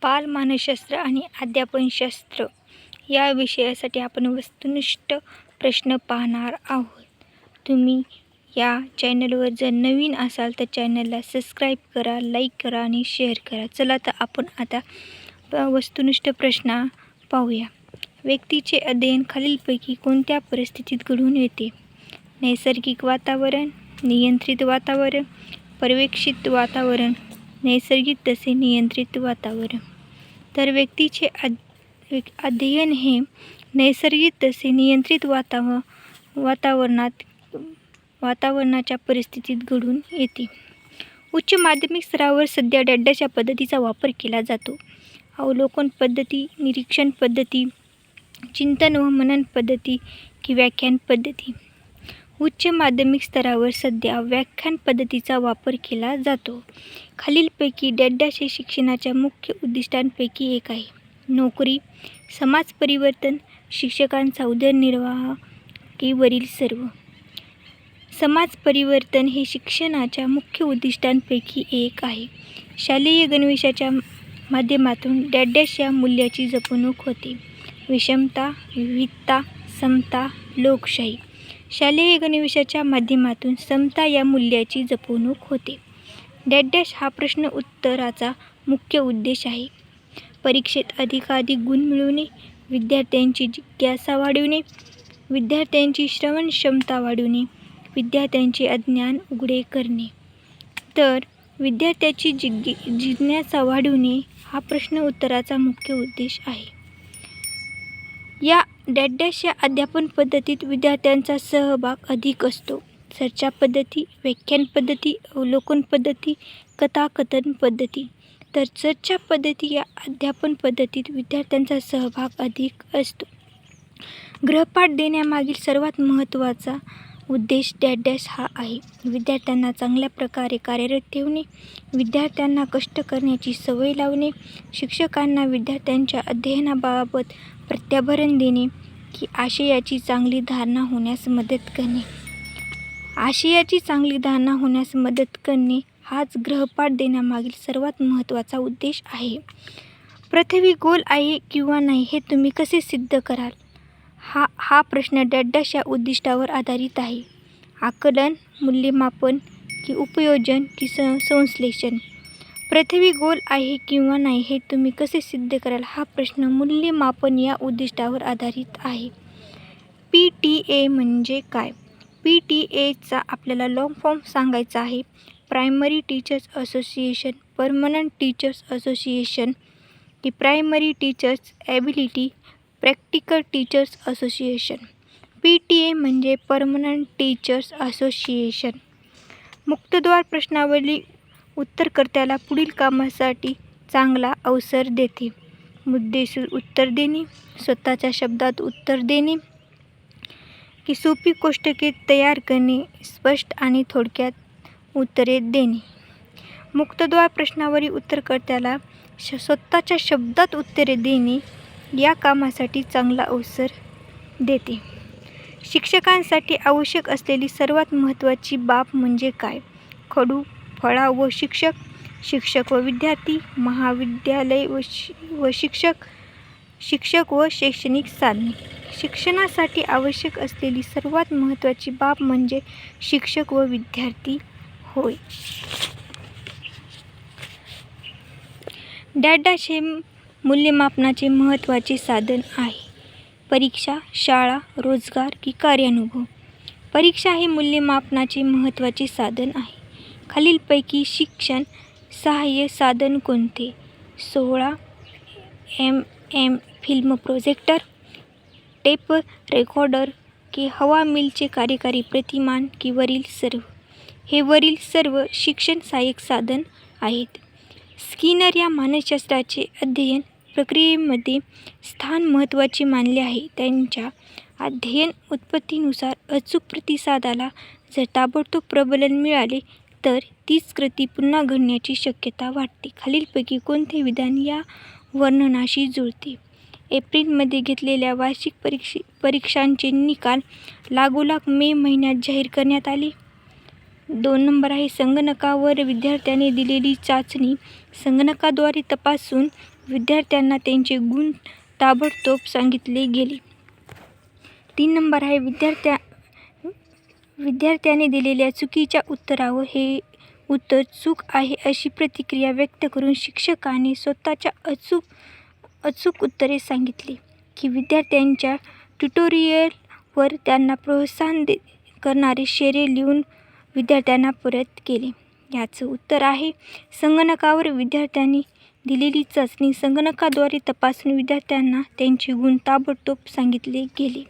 बालमानसशास्त्र आणि अध्यापनशास्त्र या विषयासाठी आपण वस्तुनिष्ठ प्रश्न पाहणार आहोत. तुम्ही या चॅनलवर जर नवीन असाल तर चॅनलला सबस्क्राईब करा, लाईक करा आणि शेअर करा. चला तर आपण आता वस्तुनिष्ठ प्रश्न पाहूया. व्यक्तीचे अध्ययन खालीलपैकी कोणत्या परिस्थितीत घडून येते? नैसर्गिक वातावरण, नियंत्रित वातावरण, पर्यवेक्षित वातावरण, नैसर्गिक तसे नियंत्रित वातावरण. तर व्यक्तीचे अध्ययन हे नैसर्गिक तसे नियंत्रित वातावरणाच्या परिस्थितीत घडून येते. उच्च माध्यमिक स्तरावर सध्या डॅडच्या पद्धतीचा वापर केला जातो. अवलोकन पद्धती, निरीक्षण पद्धती, चिंतन व मनन पद्धती की व्याख्यान पद्धती. उच्च माध्यमिक स्तरावर सध्या व्याख्यान पद्धतीचा वापर केला जातो. खालीलपैकी डॅडचे शिक्षणाच्या मुख्य उद्दिष्टांपैकी एक आहे. नोकरी, समाज परिवर्तन, शिक्षकांचा उदरनिर्वाह की वरील सर्व? समाज परिवर्तन हे शिक्षणाच्या मुख्य उद्दिष्टांपैकी एक आहे. शालेय गणवेशाच्या माध्यमातून डॅडच्या मूल्याची जपणूक होते. विषमता, विविधता, समता, लोकशाही. शालेय गणवेशाच्या माध्यमातून समता या मूल्याची जपणूक होते. डॅश हा प्रश्न उत्तराचा मुख्य उद्देश आहे. परीक्षेत अधिकाधिक गुण मिळवणे, विद्यार्थ्यांची जिज्ञासा वाढविणे, विद्यार्थ्यांची श्रवण क्षमता वाढविणे, विद्यार्थ्यांचे अज्ञान उघडे करणे. तर विद्यार्थ्यांची जिज्ञासा वाढविणे हा प्रश्न उत्तराचा मुख्य उद्देश आहे. या डॅशच्या अध्यापन पद्धतीत विद्यार्थ्यांचा सहभाग अधिक असतो. चर्चा पद्धती, व्याख्यान पद्धती, अवलोकन पद्धती, कथाकथन पद्धती. तर चर्चा पद्धती या अध्यापन पद्धतीत विद्यार्थ्यांचा सहभाग अधिक असतो. गृहपाठ देण्यामागील सर्वात महत्त्वाचा उद्देश डॅश हा आहे. विद्यार्थ्यांना चांगल्या प्रकारे कार्यरत ठेवणे, विद्यार्थ्यांना कष्ट करण्याची सवय लावणे, शिक्षकांना विद्यार्थ्यांच्या अध्ययनाबाबत प्रत्याभरण देणे की आशयाची चांगली धारणा होण्यास मदत करणे. आशयाची चांगली धारणा होण्यास मदत करणे हाच गृहपाठ देण्यामागील सर्वात महत्त्वाचा उद्देश आहे. पृथ्वी गोल आहे किंवा नाही हे तुम्ही कसे सिद्ध कराल? हा प्रश्न डॅशच्या उद्दिष्टावर आधारित आहे. आकलन, मूल्यमापन की उपयोजन की संश्लेषण. पृथ्वी गोल आहे किंवा नाही हे तुम्ही कसे सिद्ध कराल हा प्रश्न मूल्यमापन या उद्दिष्टावर आधारित आहे. PTA म्हणजे काय? PTAचा आपल्याला लॉंग फॉर्म सांगायचा आहे. Primary teachers association, permanent teachers association की primary teachers ability practical teachers association. PTA म्हणजे परमनंट टीचर्स असोसिएशन. मुक्तद्वार प्रश्नावली उत्तरकर्त्याला पुढील कामासाठी चांगला अवसर देते. मुद्देसूद उत्तर देणे, स्वतःच्या शब्दात उत्तर देणे की सोपी कोष्टके तयार करणे, स्पष्ट आणि थोडक्यात उत्तरे देणे. मुक्तद्वार प्रश्नावली उत्तरकर्त्याला स्वतःच्या शब्दात उत्तरे देणे या कामासाठी चांगला अवसर देते. शिक्षकांसाठी आवश्यक असलेली सर्वात महत्त्वाची बाब म्हणजे काय? खडू, फळा व शिक्षक, शिक्षक व विद्यार्थी, महाविद्यालय व शिक्षक व शैक्षणिक साधने. शिक्षणासाठी आवश्यक असलेली सर्वात महत्त्वाची बाब म्हणजे शिक्षक व विद्यार्थी होय. डॅश हे मूल्यमापनाचे महत्त्वाचे साधन आहे. परीक्षा, शाळा, रोजगार की कार्यानुभव. परीक्षा हे मूल्यमापनाचे महत्त्वाचे साधन आहे. खालीलपैकी शिक्षण सहाय्य साधन कोणते? 16 mm film projector, tape recorder की हवा मिलचे कार्यकारी प्रतिमान की वरील सर्व? हे वरील सर्व शिक्षण सहाय्यक साधन आहेत. स्किनर या मानसशास्त्राचे अध्ययन प्रक्रियेमध्ये स्थान महत्त्वाचे मानले आहे. त्यांच्या अध्ययन उत्पत्तीनुसार अचूक प्रतिसादाला जर ताबडतोब प्रबलन मिळाले तर तीच कृती पुन्हा घडण्याची शक्यता वाटते. खालीलपैकी कोणते विधान या वर्णनाशी जुळते? एप्रिलमध्ये घेतलेल्या वार्षिक परीक्षांचे निकाल लागोलाग मे महिन्यात जाहीर करण्यात आले. 2 नंबर आहे संगणकावर विद्यार्थ्याने दिलेली चाचणी संगणकाद्वारे तपासून विद्यार्थ्यांना त्यांचे गुण ताबडतोब सांगितले गेले. 3 नंबर आहे विद्यार्थ्याने दिलेल्या चुकीच्या उत्तरावर हे उत्तर चूक आहे अशी प्रतिक्रिया व्यक्त करून शिक्षकाने स्वतःच्या अचूक उत्तरे सांगितली की विद्यार्थ्यांच्या ट्युटोरियलवर त्यांना प्रोत्साहन करणारे शेरे लिहून विद्यार्थ्यांना परत केले. याचं उत्तर आहे संगणकावर विद्यार्थ्यांनी दिलेली चाचणी संगणकाद्वारे तपासून विद्यार्थ्यांना त्यांचे गुण ताबडतोब सांगितले गेले.